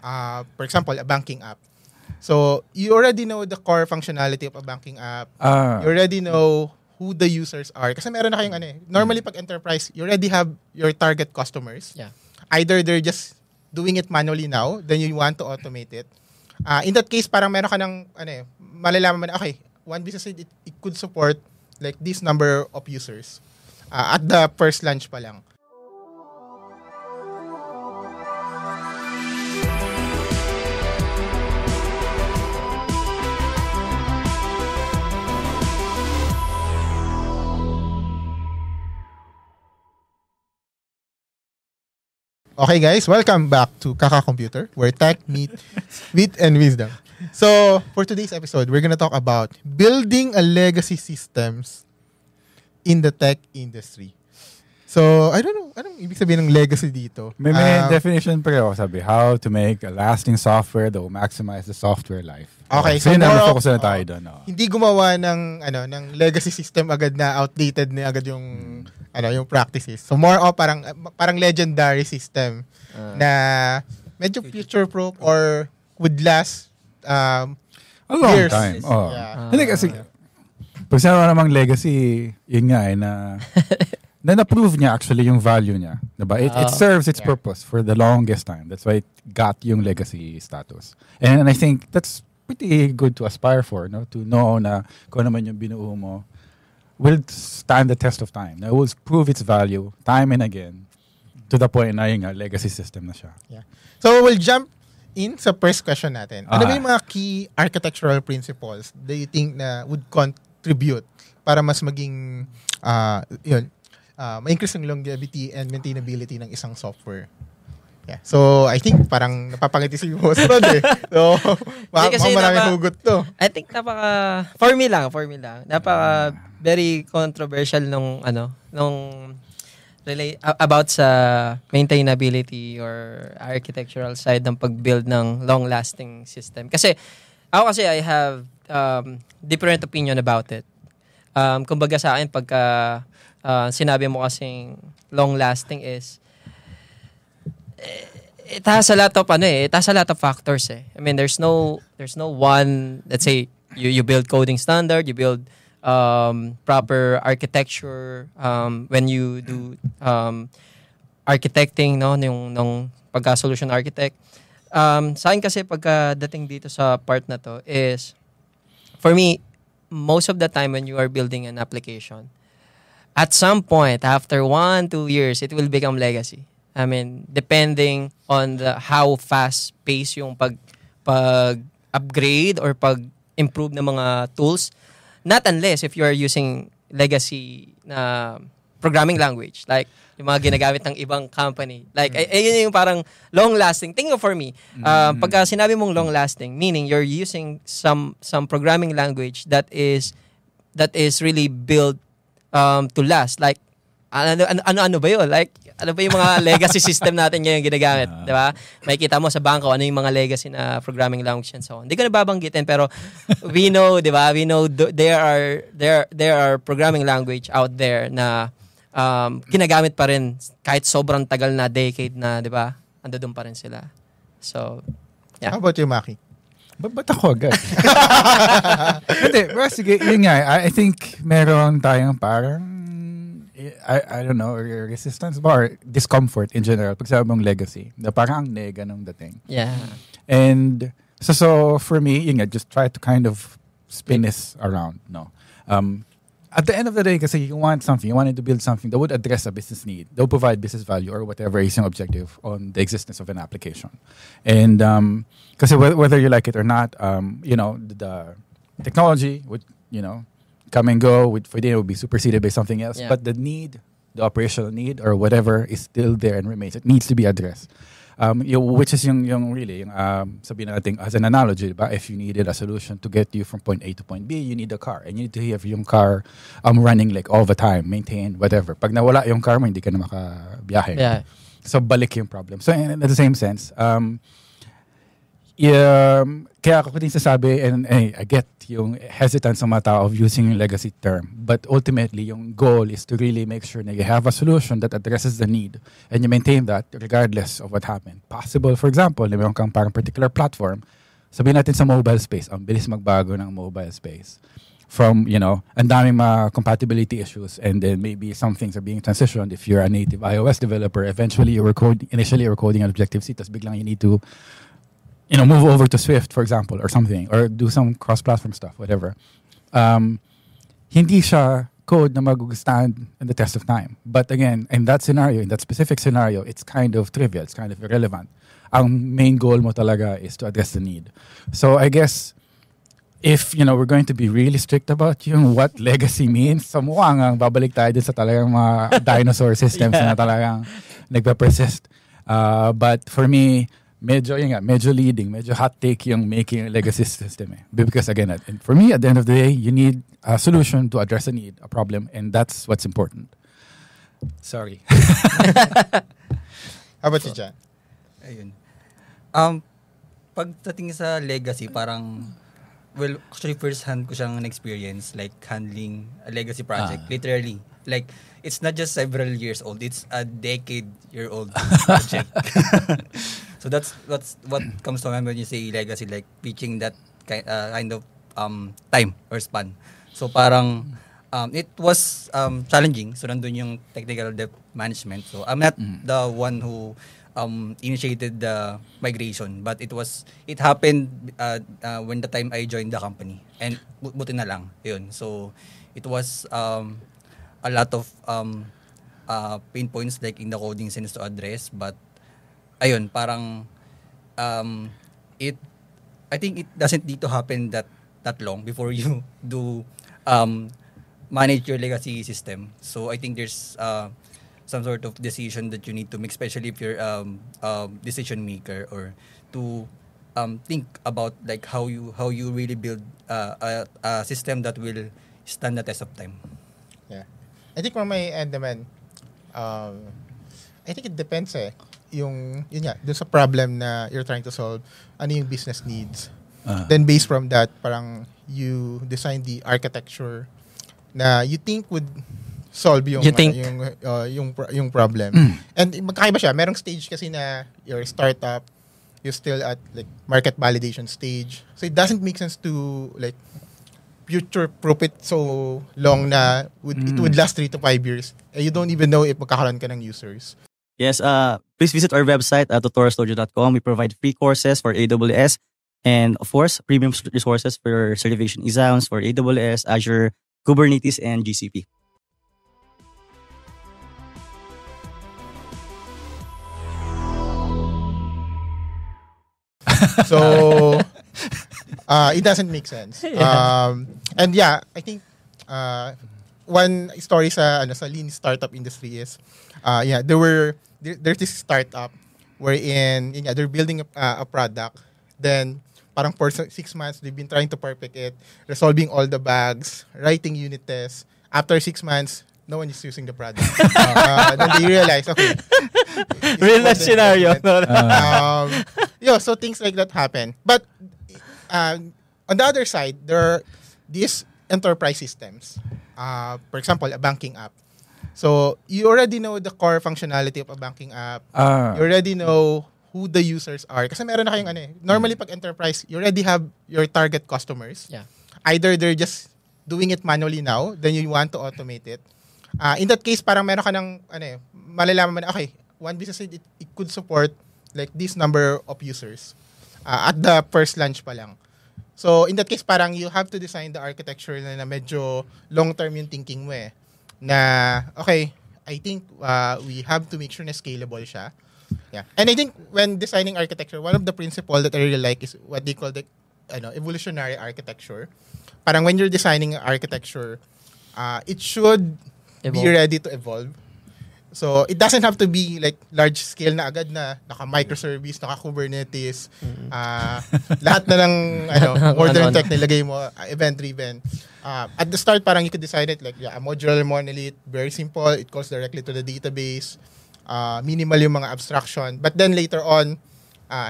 For example, a banking app. So, you already know the core functionality of a banking app. You already know who the users are. Kasi meron na kayong normally pag enterprise, you already have your target customers. Yeah. Either they're just doing it manually now, then you want to automate it. In that case, parang meron ka ng, malalaman mo na, okay, one business, it could support like this number of users at the first launch pa lang. Okay guys, welcome back to Kaka Computer, where tech meets wit and wisdom. So, for today's episode, we're gonna talk about building a legacy systems in the tech industry. So, I don't know, anong ibig sabihin ng legacy dito? May definition pa ako, sabi, how to make a lasting software that will maximize the software life. Okay, so focus na tayo doon. Hindi gumawa ng legacy system agad na outdated na agad yung yung practices. So more parang legendary system na medyo future-proof or would last a long years. Time. Oh. Yeah. Hindi kasi pag sinabi namang legacy, yun nga na na-prove niya actually yung value niya. Diba? It serves its purpose for the longest time. That's why it got yung legacy status. And I think that's pretty good to aspire for, no? To know na kung naman yung binuo mo will stand the test of time. It will prove its value time and again to the point na yung legacy system na siya. Yeah. So we'll jump in sa first question natin. Ano ba yung mga key architectural principles that you think na would contribute para mas maging ma-increase yung longevity and maintainability ng isang software? Yeah. So I think parang napapangiti si host Rod So maraming hugot to. I think for me lang, very controversial about sa maintainability or architectural side ng pag-build ng long-lasting system. Kasi I have different opinion about it. Kumbaga sa akin pagka sinabi mo kasing long-lasting is it has a lot of factors I mean there's no one, let's say you build coding standard, you build proper architecture when you do architecting nung pagka-solution architect. Sa akin kasi pagkadating dito sa part na to is for me most of the time when you are building an application at some point after 1-2 years it will become legacy. I mean depending on how fast pace yung pag-upgrade or pag-improve ng mga tools. Not unless if you are using legacy na programming language, like yung mga ginagamit ng ibang company. Like, ayun yung parang long-lasting. Think of for me, pagka sinabi mong long-lasting, meaning you're using some programming language that is really built to last. Like, ano ba yun? Like, ano ba yung mga legacy system natin ngayon ginagamit? Di ba? May kita mo sa bangko, ano yung mga legacy na programming language and so on. Hindi ko nababanggitin, pero we know, di ba? We know there are programming language out there na ginagamit pa rin kahit sobrang tagal na decade na, di ba? Andun pa rin sila. So, yeah. How about you, Maki? Ba't ako agad? Hindi, pero sige, yun nga. I think meron tayong parang I don't know, resistance or discomfort in general pag sabi mong legacy. Na parang ang nega nung dating. Yeah. And so for me, yun nga, just try to kind of spin this around, no? At the end of the day, kasi you wanted to build something that would address a business need, that would provide business value or whatever is yung objective on the existence of an application. And kasi whether you like it or not, the technology would, come and go. For them, it would be superseded by something else. Yeah. But the operational need or whatever is still there and remains. It needs to be addressed. Which is yung sabihin natin as an analogy, diba? If you needed a solution to get you from point A to point B, you need a car. And you need to have yung car running like all the time, maintained, whatever. Pag nawala yung car mo, hindi ka na makabiyahe. Yeah. So balik yung problem. So in the same sense, Kaya ako din sasabi, and I get yung hesitance ng mga tao of using yung legacy term. But ultimately, yung goal is to really make sure na you have a solution that addresses the need and you maintain that regardless of what happened. Possible, for example, na meron kang parang particular platform, sabihin natin sa mobile space, ang bilis magbago ng mobile space. From, ang daming mga compatibility issues, and then maybe some things are being transitioned. If you're a native iOS developer, eventually initially you're coding on Objective-C, tas biglang you need to move over to Swift, for example, or something, or do some cross-platform stuff, whatever. Hindi siya code na mag-stand in the test of time. But again, in that specific scenario, it's kind of trivial, it's kind of irrelevant. Ang main goal mo talaga is to address the need. So I guess, if, we're going to be really strict about yung what legacy means, so mukhang ang babalik tayo din sa talagang mga dinosaur systems na talagang nagpa-persist. But for me, medyo leading, medyo hot take yung making a legacy system. Because again, for me, at the end of the day, you need a solution to address a need, a problem, and that's what's important. Sorry. How about you, Jan? Ayun. Pagdating sa legacy, parang, well, actually first hand ko siyang experience, like handling a legacy project, literally. Like, it's not just several years old, it's a decade-year-old project. So that's what comes to mind when you say legacy, like reaching that kind of time or span. So parang it was challenging. So nandun yung technical debt management. So I'm not the one who initiated the migration, but it happened when the time I joined the company, and buti na lang yun. So it was a lot of pain points, like in the coding sense, to address, but ayun, parang I think it doesn't need to happen that long before you do manage your legacy system. So I think there's some sort of decision that you need to make, especially if you're decision maker, or to think about like how you really build a system that will stand the test of time. Yeah. I think from my end naman, I think it depends yun nga, dun sa problem na you're trying to solve, ano yung business needs. Then based from that, parang you design the architecture na you think would solve yung problem. And magkakaiba siya. Merong stage kasi na your startup, you're still at like market validation stage. So it doesn't make sense to like future proof it so long na it would last 3 to 5 years. And you don't even know if magkakaroon ka ng users. Yes, please visit our website at tutorialstudio.com. We provide free courses for AWS and, of course, premium resources for certification exams for AWS, Azure, Kubernetes, and GCP. So, it doesn't make sense. And yeah, I think one story sa lean startup industry is, there's this startup wherein they're building a product. Then, parang for 6 months, they've been trying to perfect it, resolving all the bugs, writing unit tests. After 6 months, no one is using the product. Then they realize, okay. Real life scenario. So things like that happen. But on the other side, there are these enterprise systems. For example, a banking app. So you already know the core functionality of a banking app. You already know who the users are. Kasi meron na kayong normally pag enterprise, you already have your target customers. Yeah. Either they're just doing it manually now, then you want to automate it. In that case, parang meron ka ng, malalaman mo na, okay, one business, it could support like this number of users at the first launch pa lang. So, in that case, parang you have to design the architecture na medyo long-term yung thinking mo na, okay, I think we have to make sure na scalable siya. Yeah. And I think when designing architecture, one of the principles that I really like is what they call the evolutionary architecture. Parang when you're designing architecture, it should be ready to evolve. So, it doesn't have to be like large scale na agad na naka-microservice, naka-Kubernetes, lahat na ng modern tech nilagay mo, event-driven. At the start, parang you could design it like a modular monolith, very simple, it calls directly to the database, minimal yung mga abstraction. But then later on,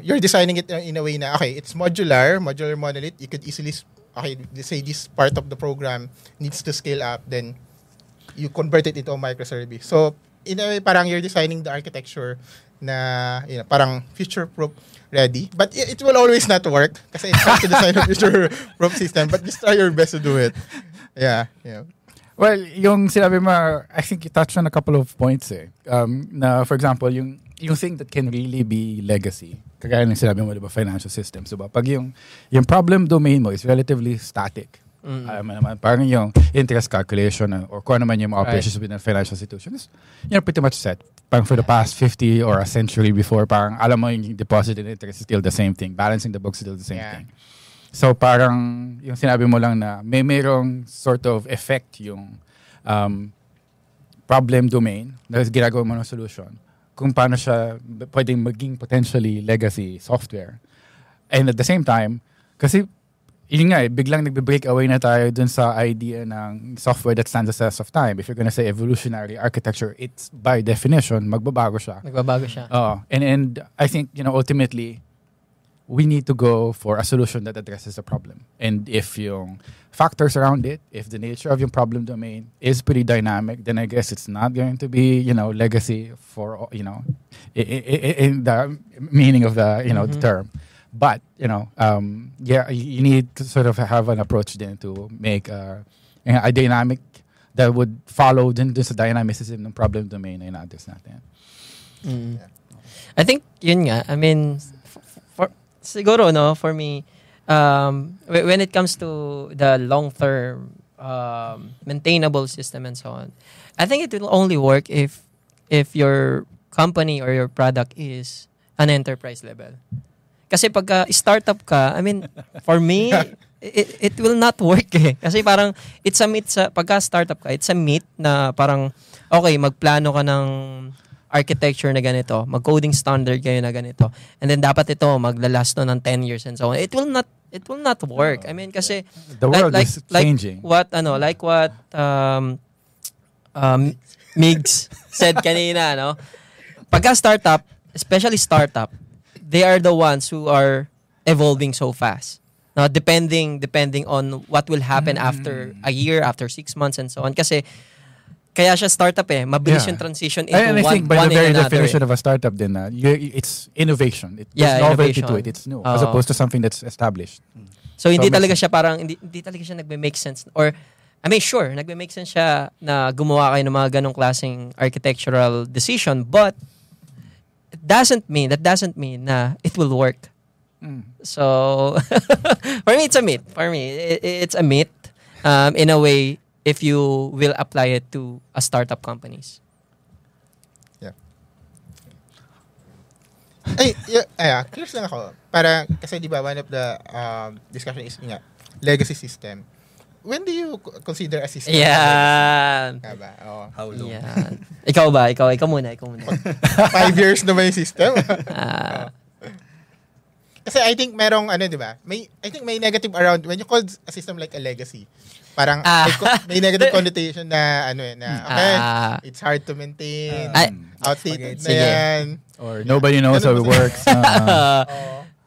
you're designing it in a way na, okay, it's modular monolith. You could easily, okay, let's say this part of the program needs to scale up, then you convert it into a microservice. So, in a way, parang you're designing the architecture na, parang future-proof ready. But it will always not work kasi it's hard to design a future-proof system, but just try your best to do it. Yeah. Well, yung sinabi mo, I think you touched on a couple of points na, for example, yung thing that can really be legacy, kagaya ng sinabi mo, diba, financial systems, diba? Pag yung problem domain mo is relatively static, parang yung interest calculation or kung ano man yung mga operations within a financial institution is, pretty much set. Parang for the past 50 or a century before, parang alam mo yung deposit and interest is still the same thing. Balancing the books is still the same thing. So parang yung sinabi mo lang na mayroong sort of effect yung problem domain na ginagawa mo ng solution kung paano siya pwedeng maging potentially legacy software. And at the same time, kasi yun nga biglang nagbe-break away na tayo dun sa idea ng software that stands the test of time. If you're gonna say evolutionary architecture, it's by definition, magbabago siya. And I think, ultimately, we need to go for a solution that addresses the problem. And if yung factors around it, if the nature of your problem domain is pretty dynamic, then I guess it's not going to be, legacy for, in the meaning of the, the term. But, you need to sort of have an approach then to make a dynamic that would follow din sa dynamicism ng problem domain na in-address natin. I think, yun nga, I mean, siguro, no, for me, when it comes to the long-term maintainable system and so on, I think it will only work if your company or your product is an enterprise level. Kasi pagka startup ka, I mean, for me, it will not work eh. Kasi parang, it's a myth pagka startup ka, it's a myth na parang, okay, magplano ka ng architecture na ganito, mag-coding standard kayo na ganito, and then dapat ito maglalast no ng 10 years and so on. It will not work. I mean, kasi the world is changing. What Migs said kanina, no? Pagka startup, especially startup, they are the ones who are evolving so fast. Now, depending on what will happen after a year, after 6 months and so on. Kasi kaya siya startup eh. Mabilis yung transition into and I think one by the very another. definition of a startup then, it's innovation. There's novelty to it. It's new. As opposed to something that's established. So hindi talaga siya parang, hindi talaga siya nagme-make sense. Or, I mean, sure, nagme-make sense siya na gumawa kayo ng mga ganong klaseng architectural decision, but that doesn't mean na it will work. So, for me, it's a myth. For me, it's a myth in a way if you will apply it to a startup companies. Yeah. Curious lang ako. Kasi di ba, one of the discussion is legacy system. When do you consider a system? Yan. Diba? Oh. How long? Yan. Ikaw ba? Ikaw muna. 5 years na ba yung system? Kasi I think merong, di ba? I think may negative around, when you call a system like a legacy, parang may negative connotation na, it's hard to maintain, outdated na yan. Or nobody knows how it works.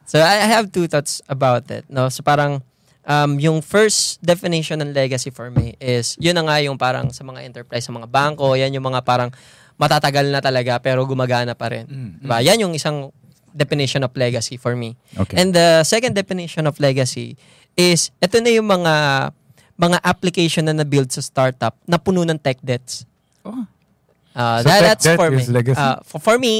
So I have two thoughts about it. No? So parang, yung first definition ng legacy for me is, yun na nga yung parang sa mga enterprise, sa mga bangko, yan yung mga parang matatagal na talaga pero gumagana pa rin. Diba? Yan yung isang definition of legacy for me. Okay. And the second definition of legacy is, ito na yung mga application na na-build sa startup na puno ng tech debts. So that's tech for debt me. is legacy? For me,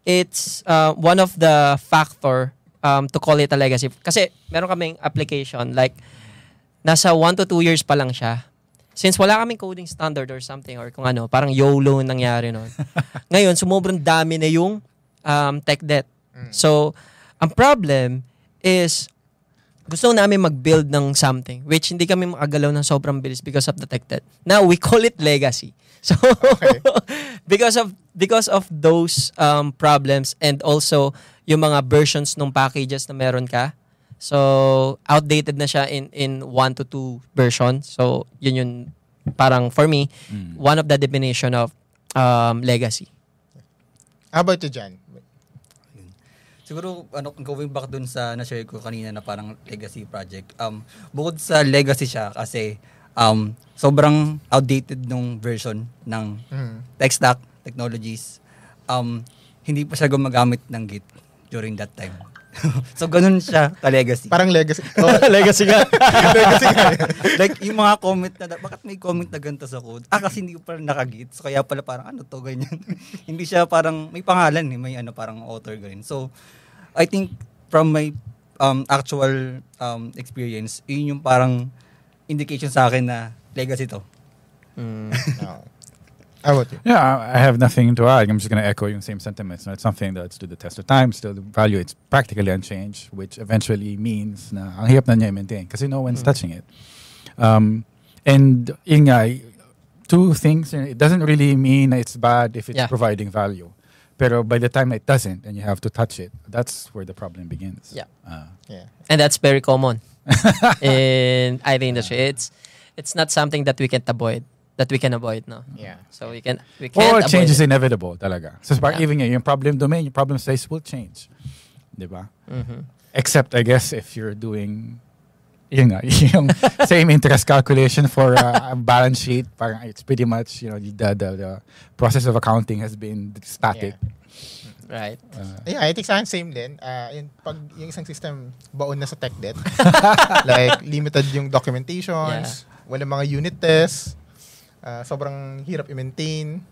it's one of the factor to call it a legacy. Kasi meron kaming application like nasa 1 to 2 years pa lang siya. Since wala kaming coding standard or something or kung ano, parang YOLO nangyari nun. Ngayon, sumobrang dami na yung tech debt. So, ang problem is gusto namin mag-build ng something which hindi kami makagalaw ng sobrang bilis because of the tech debt. Now, we call it legacy. So, because of those problems and also yung mga versions ng packages na meron ka, so outdated na siya in 1 to 2 version. So, yun yung parang for me, one of the definition of legacy. How about you, Jan? Siguro, going back dun sa na-share ko kanina na parang legacy project, bukod sa legacy siya kasi sobrang outdated nung version ng tech stack, technologies, hindi pa siya gumagamit ng Git during that time. So, ganun siya ka-legacy. Parang legacy. Legacy nga. Legacy nga. Like, yung mga comment na, bakit may comment na ganito sa code? Kasi hindi ko pala nakagit. So, kaya pala parang, ano to, ganyan. Hindi siya parang, may pangalan may parang author, ganyan. So, I think, from my actual experience, yun yung parang indication sa akin na legacy to. No. How about you? Yeah, I have nothing to add. I'm just going to echo yung same sentiments. No, it's something that's stood the test of time, still the value, it's practically unchanged, which eventually means na ang hirap na niya i-maintain kasi no one's touching it. And yun nga, two things, it doesn't really mean that it's bad if it's providing value. Pero by the time it doesn't and you have to touch it, that's where the problem begins. Yeah. Yeah. And that's very common in IT industry. It's not something that we can avoid. No. Yeah. So we can't Or avoid change is it. inevitable talaga. So even yung problem domain, yung problem space will change. Diba? Except, I guess, if you're doing yung same interest calculation for a balance sheet, parang it's pretty much, the process of accounting has been static. Right. Yeah, I think sa akin same din. Pag yung isang system baon na sa tech debt, like limited yung documentations, wala mga unit tests, sobrang hirap i-maintain.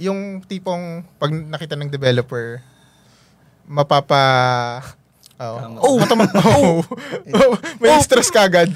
Yung tipong pag nakita ng developer, may stress kagad.